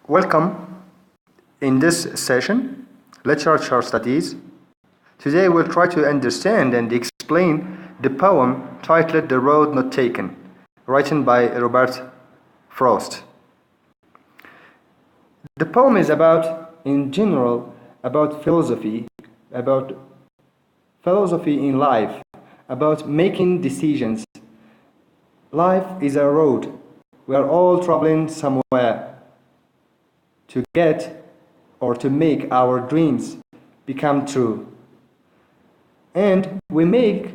Welcome in this session, Literature Studies. Today we'll try to understand and explain the poem titled The Road Not Taken, written by Robert Frost. The poem is in general, about philosophy in life, about making decisions. Life is a road. We are all traveling somewhere to get or to make our dreams become true. And we make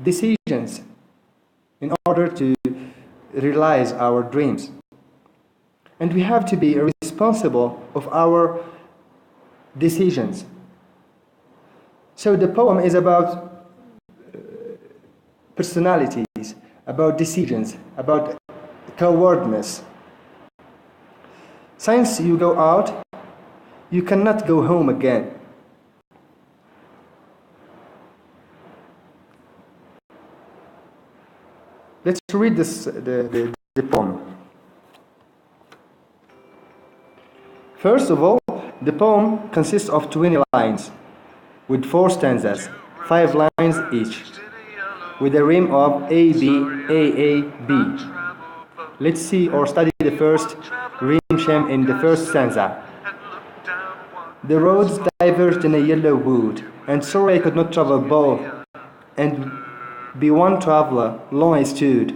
decisions in order to realize our dreams. And we have to be responsible of our decisions. So the poem is about personalities, about decisions, about cowardness. Since you go out, you cannot go home again. Let's read the poem. First of all, the poem consists of 20 lines with 4 stanzas, 5 lines each, with a rhyme of A, B, A, B. Let's see or study the first rhyme scheme in the first stanza. The roads diverged in a yellow wood, and sorry I could not travel both, and be one traveler, long I stood,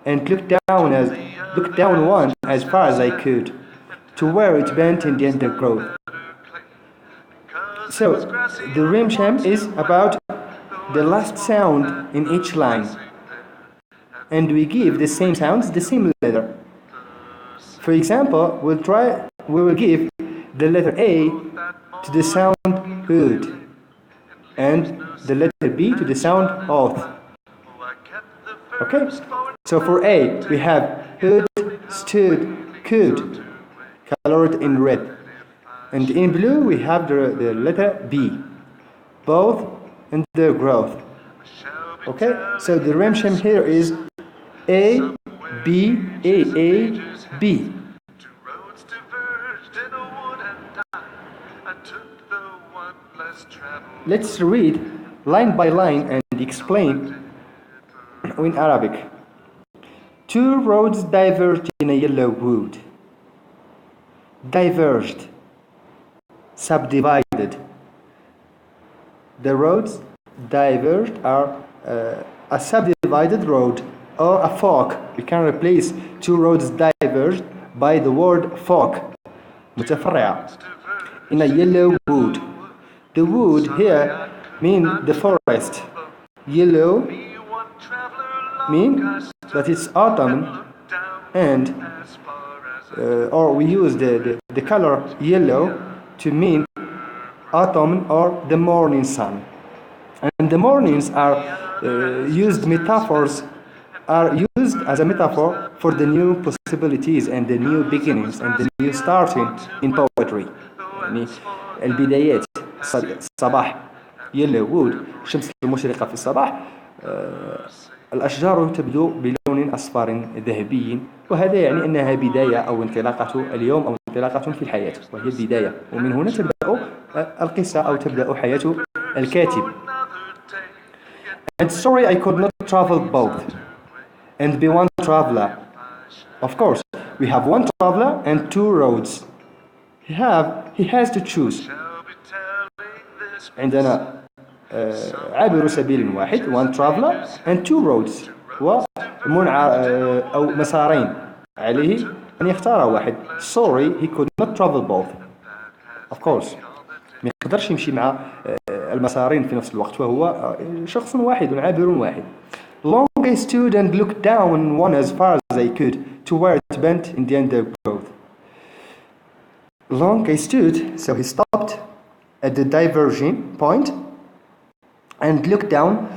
and looked down one as far as I could, to where it bent in the undergrowth. So, the rhyme scheme is about the last sound in each line, and we give the same sounds the same letter. For example, we will give the letter A to the sound hood, and the letter B to the sound oath. Okay? So for A, we have hood, stood, could, colored in red. And in blue, we have the letter B, both undergrowth. Okay? So the rhyme scheme here is A, B, A, B. Let's read line by line and explain in Arabic. 2 roads diverged in a yellow wood. Diverged, subdivided. The roads diverged are a subdivided road or a fork. We can replace 2 roads diverged by the word fork, متفرعة, in a yellow wood. The wood here means the forest. Yellow means that it's autumn, and or we use the color yellow to mean autumn or the morning sun. And the mornings are used as a metaphor for the new possibilities and the new beginnings and the new starting in poetry. يعني البدايات. الصباح yellow wood، الشمس المشرقة في الصباح، الأشجار تبدو بلون أصفر ذهبي، وهذا يعني أنها بداية أو انطلاقة اليوم أو انطلاقة في الحياة، وهي البداية، ومن هنا تبدأ القصة أو تبدأ حياة الكاتب. And sorry I could not travel both and be one traveler. Of course, we have one traveler and 2 roads. He has to choose. عندنا عابر سبيل واحد, one traveler, and 2 roads, أو مسارين, عليه أن يختار واحد. Sorry, he could not travel both. Of course, ما يقدرش يمشي مع المسارين في نفس الوقت, وهو شخص واحد عابر واحد. Long I stood and looked down one as far as I could, to where it bent in the undergrowth. Long I stood, so he stopped at the diverging point and looked down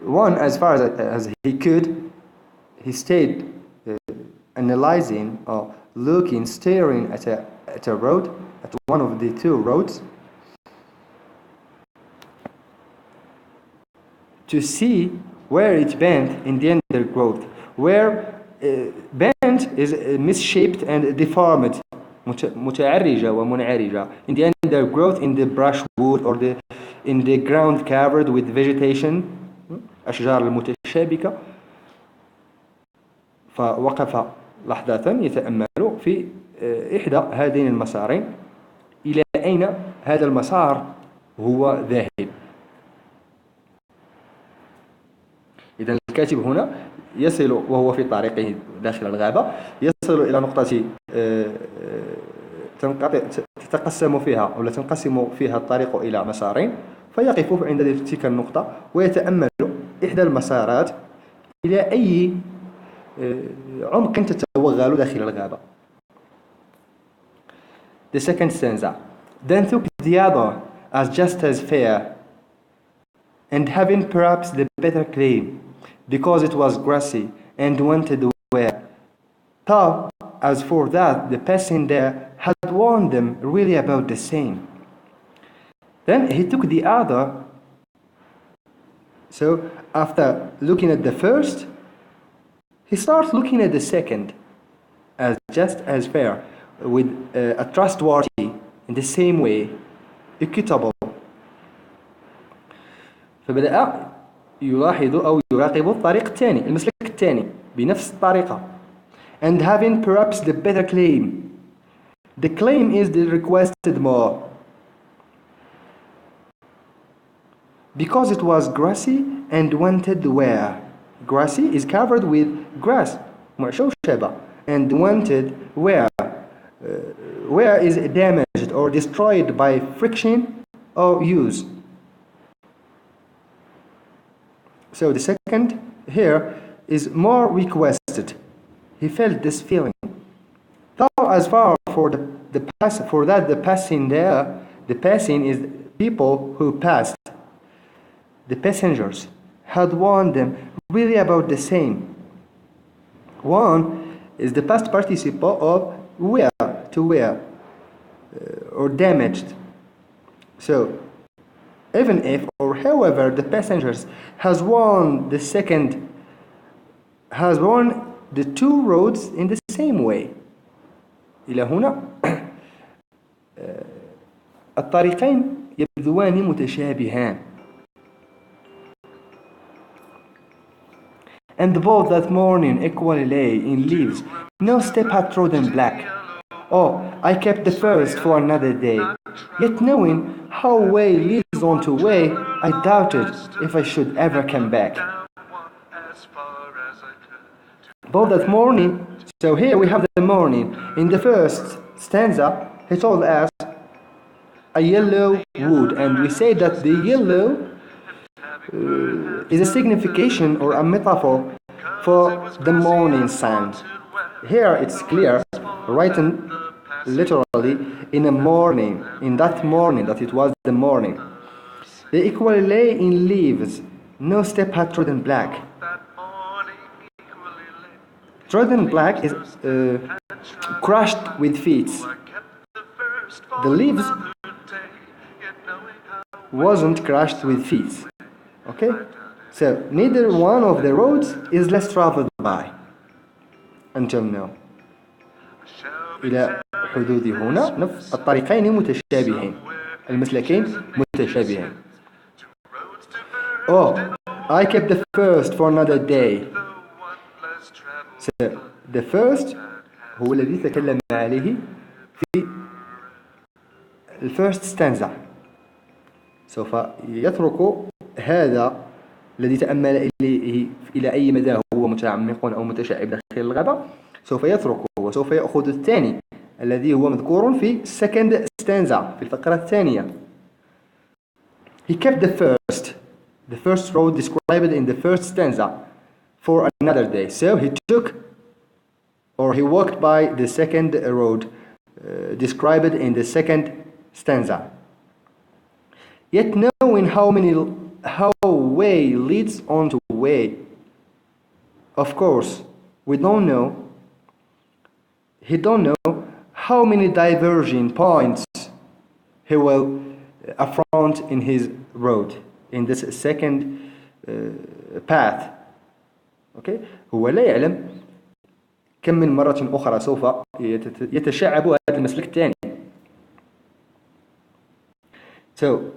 one as far as he could. He stayed analyzing or looking, staring at a road, at one of the 2 roads, to see where it bent in the undergrowth, where bent is misshaped and deformed, متعرجة ومنعرجة. In the undergrowth, in the brushwood or in the ground covered with vegetation, أشجار المتشابكة. فوقف لحظة يتأمل في إحدى هذين المسارين، إلى أين هذا المسار هو ذاهب. إذا الكاتب هنا يصل وهو في طريقه داخل الغابة، يصل إلى نقطة تتقسم فيها أو تنقسم فيها الطريق إلى مسارين، فيقف عند تلك النقطة ويتأمل إحدى المسارات إلى أي عمق تتوغل داخل الغابة. The second stanza. Then took the other as just as fair, and having perhaps the better claim, because it was grassy and wanted where. Though, as for that, the passing there had warned them really about the same. Then he took the other. So after looking at the first, he starts looking at the second as just as fair, with a trustworthy, in the same way, equitable. فبدأ يلاحظ أو يراقب الطريق الثاني، المسلك الثاني بنفس الطريقة. And having perhaps the better claim. The claim is the requested more. Because it was grassy and wanted where. Grassy is covered with grass, معشوشبة, and wanted where. Where is damaged or destroyed by friction or use. So the second here is more requested. He felt this feeling. Though as far for the passing there, the passing is people who passed. The passengers had warned them really about the same. One is the past participle of where, to where, or damaged. So even if or however the passengers has warned the two roads in the same way. إلى هنا الطريقين يبدوان متشابهان. And both that morning equally lay in leaves, no step had trodden black. Oh, I kept the first for another day, yet knowing how way leads on to way, I doubted if I should ever come back. Both that morning, so here we have the morning. In the first stanza, he told us a yellow wood, and we say that the yellow is a signification or a metaphor for the morning sun. Here it's clear, written literally in a morning, in that morning, that it was the morning. They equally lay in leaves, no step had trodden black. Trodden black is crushed with feet. The leaves wasn't crushed with feet. Okay? So neither one of the roads is less traveled by until now. إلى حدود هنا نفس الطريقين متشابهين، المسلكين متشابهين. Oh, I kept the first for another day. So the first هو الذي تكلم عليه في الفيرست stanza. سوف يترك هذا الذي تأمل إليه إلى أي مدى هو متعمق أو متشعب داخل الغابة، سوف يتركه وسوف يأخذ الثاني الذي هو مذكور في second stanza في الفقرة الثانية. He kept the first road described in the first stanza for another day. So he took or he walked by the second road described in the second stanza. Yet knowing how way leads on to way, of course, we don't know. He don't know how many diverging points he will affront in his road, in this second path. Okay? هو لا يعلم كم من مرة أخرى سوف يتشعب هذا المسلك الثاني. So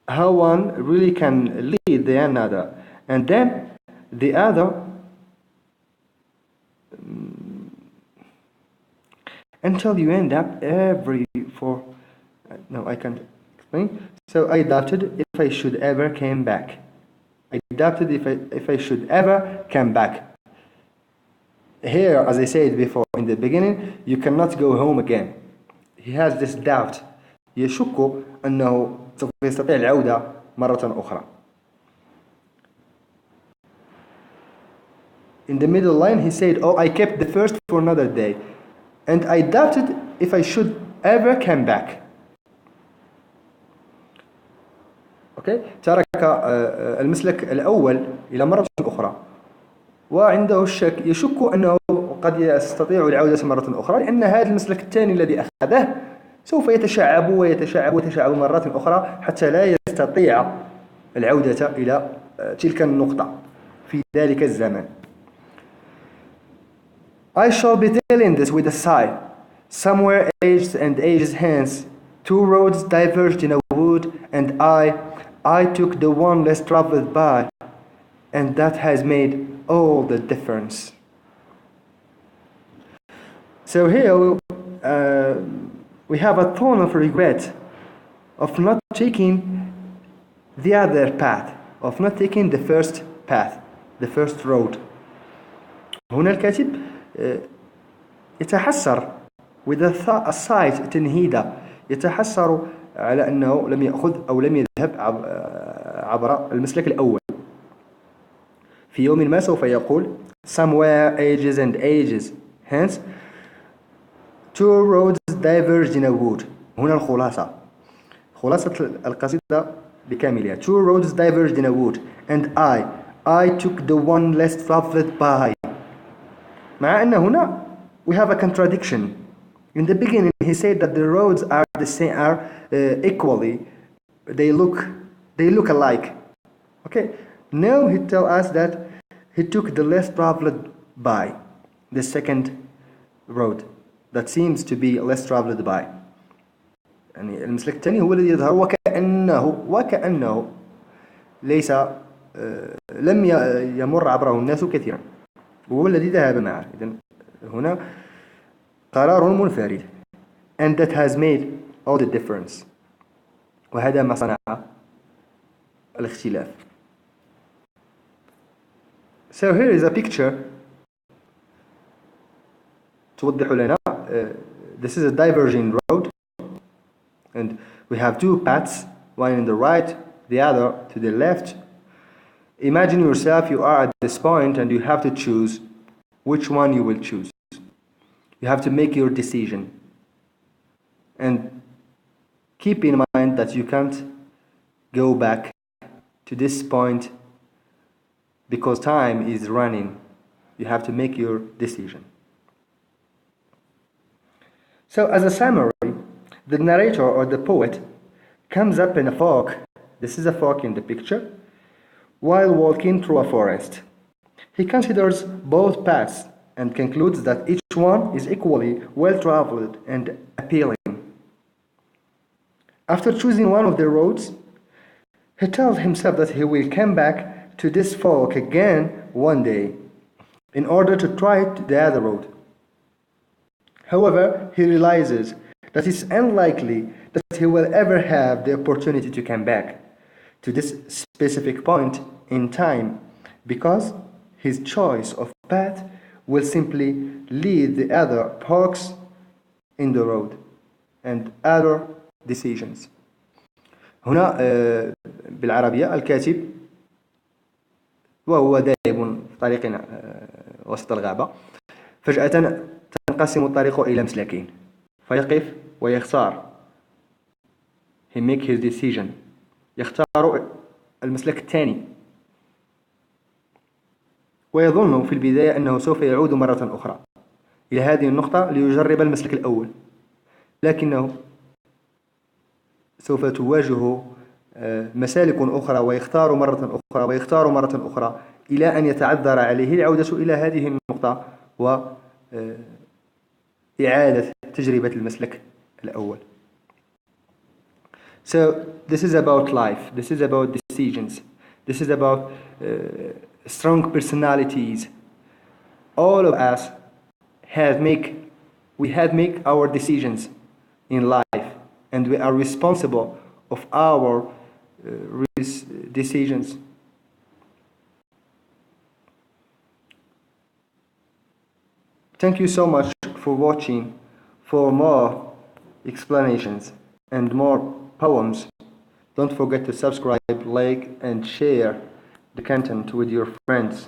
how one really can lead the another, and then the other until you end up no, I can't explain. So I doubted if I should ever come back. I doubted if I should ever come back. Here, as I said before in the beginning, you cannot go home again. He has this doubt. يشك أنه سوف يستطيع العودة مرة أخرى. In the middle line, he said, "Oh, I kept the first for another day, and I doubted if I should ever come back." Okay? ترك المسلك الأول إلى مرة أخرى، وعنده الشك، يشك أنه قد يستطيع العودة مرة أخرى، لأن هذا المسلك الثاني الذي أخذه سوف يتشعب ويتشعب ويتشعب مرات أخرى حتى لا يستطيع العودة إلى تلك النقطة في ذلك الزمن. I shall be telling this with a sigh. Somewhere ages and ages hence, two roads diverged in a wood, and I took the one less traveled by, and that has made all the difference. So here we have a tone of regret of not taking the other path, of not taking the first path, the first road. هنا الكاتب يتحسر with a sight تنهيدة، يتحسر على أنه لم يأخذ أو لم يذهب عبر المسلك الأول. في يوم ما سوف يقول somewhere ages and ages hence two roads diverged in a wood. هنا خلاصة القصيدة بكاملها. Two roads diverged in a wood, and I took the one less traveled by. مع أن هنا we have a contradiction. In the beginning he said that the roads are the same, equally, they look alike. Okay, now he tells us that he took the less traveled by, the second road that seems to be less traveled by. يعني المسلك الثاني هو الذي يظهر وكأنه ليس لم يمر عبره الناس كثيرا، وهو الذي ذهب معه. إذن هنا قرار منفرد. And that has made all the difference. وهذا ما صنع الاختلاف. So here is a picture توضح لنا this is a diverging road, and we have two paths, one in the right, the other to the left. Imagine yourself, you are at this point and you have to choose which one you will choose. You have to make your decision, and keep in mind that you can't go back to this point because time is running. You have to make your decision. So as a summary, the narrator or the poet comes up in a fog. This is a fog in the picture, while walking through a forest. He considers both paths and concludes that each one is equally well-traveled and appealing. After choosing one of the roads, he tells himself that he will come back to this fog again one day in order to try the other road. However, he realizes that it's unlikely that he will ever have the opportunity to come back to this specific point in time, because his choice of path will simply lead the other parks in the road and other decisions. هنا بالعربية الكاتب وهو ذاهب في طريق وسط الغابة، فجأة تنقسم الطريق إلى مسلكين، فيقف ويختار. He make his decision. يختار المسلك الثاني، ويظن في البداية أنه سوف يعود مرة أخرى إلى هذه النقطة ليجرب المسلك الأول، لكنه سوف تواجهه مسالك أخرى، ويختار مرة أخرى إلى أن يتعذر عليه العودة إلى هذه النقطة وإعادة تجربة المسلك الأول. So this is about life, this is about decisions, this is about strong personalities. All of us have make our decisions in life, and we are responsible of our decisions. Thank you so much for watching. For more explanations and more poems, don't forget to subscribe, like, and share the content with your friends.